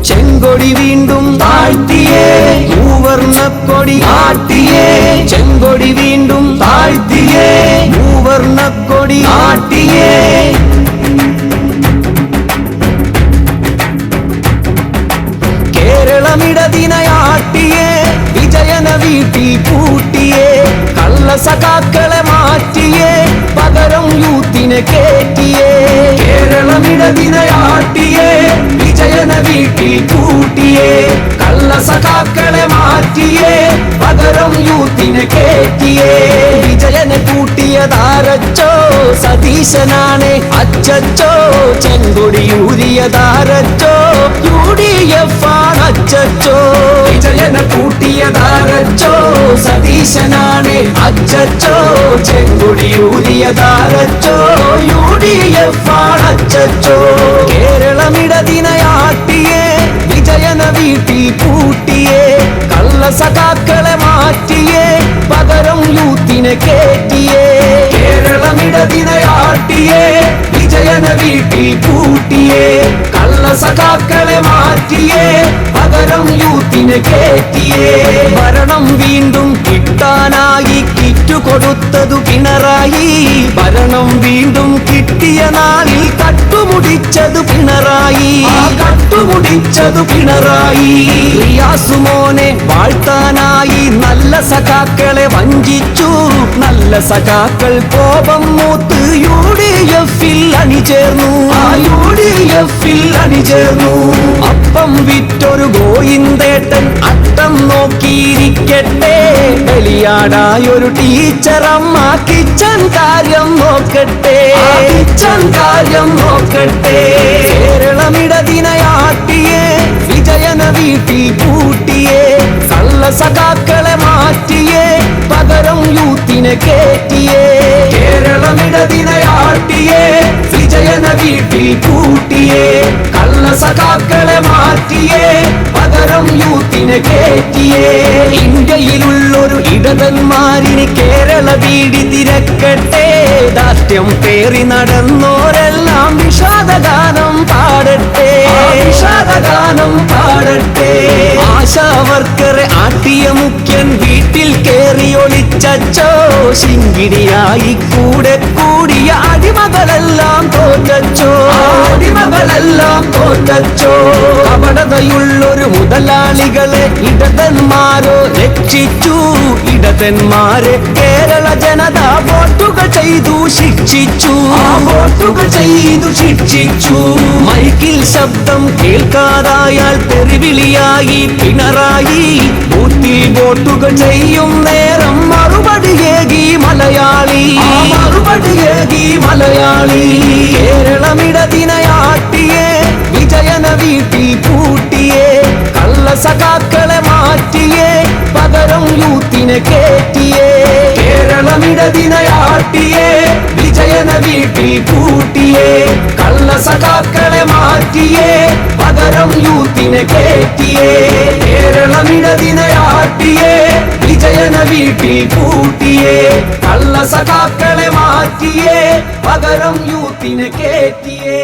ചെങ്കൊടി വീണ്ടും താഴ്ത്തിയേ മൂവർണ്ണക്കൊടി ആട്ടിയേ ചെങ്കൊടി വീണ്ടും താഴ്ത്തിയേ മൂവർണ്ണക്കൊടി ആട്ടിയേ കേരളമിടതിനയാട്ടിയേ വിജയന വീട്ടിൽ കൂട്ടിയേ കള്ളസഖാക്കളെ മാറ്റിയേ പകരം യൂത്തിനെ കേറ്റിയേ കേരളമിടതിനയാട്ടിയേ വിജയന വീട്ടിൽ കൂട്ടിയേ കള്ളസഖാക്കളെ മാറ്റിയേ പകരം യൂത്തിനെ കേറ്റിയേ വിജയനെ കൂട്ടിയതാരച്ചോ സതീശനാണ് അച്ചച്ചോ ചെങ്കൊടിയൂരിയതാരച്ചോ UDF ആണ് അച്ചച്ചോ വിജയനെ കൂട്ടിയതാരച്ചോ സതീശനാണ് അച്ചച്ചോ ചെങ്കൊടിയൂരിയതാരച്ചോ UDF ആണ് അച്ചച്ചോ കേരളമിടതിനയാട്ടിയേ വിജയന വീട്ടിൽ കൂട്ടിയേ കള്ളസഖാക്കളെ മാറ്റിയേ പകരം യൂത്തിനെ കേറ്റിയേ കേരളമിടതിനയാട്ടിയേ വിജയന വീട്ടിൽ കൂട്ടിയേ കള്ളസഖാക്കളെ മാറ്റിയേ പകരം യൂത്തിനെ കേറ്റിയേ ഭരണം വീണ്ടും കിട്ടാനായി കിറ്റു കൊടുത്തതു പിണറായി ഭരണം വീണ്ടും കിട്ടിയ നാളിൽ കട്ടുമുടിച്ചതു പിണറായി കട്ടുമുടിച്ചതു പിണറായി റിയാസുമോനെ വാഴ്ത്താനായി നല്ല സഖാക്കളെ വഞ്ചിച്ചു നല്ല സഖാക്കൾ കോപം മൂത്ത് UDF-ൽ അണിചേർന്നു UDF-ൽ അണിചേർന്നു അപ്പം വിറ്റൊരു ഗോയിന്തേട്ടൻ അട്ടം നോക്കിയിരിക്കട്ടെ ബലിയാടായൊരു ടീച്ചറമ്മ കിച്ചൺ കാര്യം നോക്കട്ടെ കിച്ചൺ കാര്യം നോക്കട്ടെ കേരളമിടതിനയാട്ടിയേ വിജയന വീട്ടിൽ കൂട്ടിയേ കള്ളസഖാക്കളെ മാറ്റിയേ പകരം യൂത്തിനെ കേറ്റിയേ കേരളമിടതിനയാട്ടിയേ വിജയന വീട്ടിൽ കൂട്ടിയേ കള്ളസഖാക്കളെ മാറ്റിയേ പകരം യൂത്തിനെ കേറ്റിയേ ഇന്ത്യയിലുള്ളൊരു ഇടതന്മാരിന് കേരള വീടി തിരക്കട്ടെ ദാഷ്ട്യം പേറി നടന്നോരെല്ലാം വിഷാദഗാനം പാടട്ടെ വിഷാദഗാനം പാടട്ടെ ആശാവർക്കറെ ആട്ടിയ മുഖ്യൻ വീട്ടിൽ കേറി ഒളിച്ചോ ശിങ്കിടിയായി കൂടെ കൂടിയ അടിമകളെല്ലാം തോറ്റോ അടിമകളെല്ലാം തോറ്റോ കപടതയുള്ളൊരു മുതലാളികളെ ഇടതന്മാരോ രക്ഷിച്ചു ഇടതന്മാരെ കേരള ജനത വോട്ടുകൾ ചെയ്തു ശിക്ഷിച്ചു വോട്ടുകൾ ചെയ്തു ശിക്ഷിച്ചു മൈക്കിൽ ശബ്ദം കേൾക്കാതായാൽ തെറിവിളിയായി പിണറായി ബൂത്തിൽ വോട്ടുകൾ ചെയ്യും നേരം മറുപടിയേകി മലയാളി മറുപടിയേകി മലയാളി കേരളമിടതിനയാട്ടിയേ വിജയന വീട്ടിൽ കൂട്ടിയേ കള്ളസഖാക്കളെ മാറ്റിയേ പകരം യൂത്തിനെ കേറ്റിയേ കേരളമിടതിനയാട്ടിയേ വിജയന വീട്ടിൽ കൂട്ടിയേ കള്ളസഖാക്കളെ മാറ്റിയേ പകരം യൂത്തിനെ കേറ്റിയേ കേരളമിടതിനയാട്ടിയേ വിജയന വീട്ടിൽ കൂട്ടിയേ കള്ളസഖാക്കളെ മാറ്റിയേ പകരം യൂത്തിനെ കേറ്റിയേ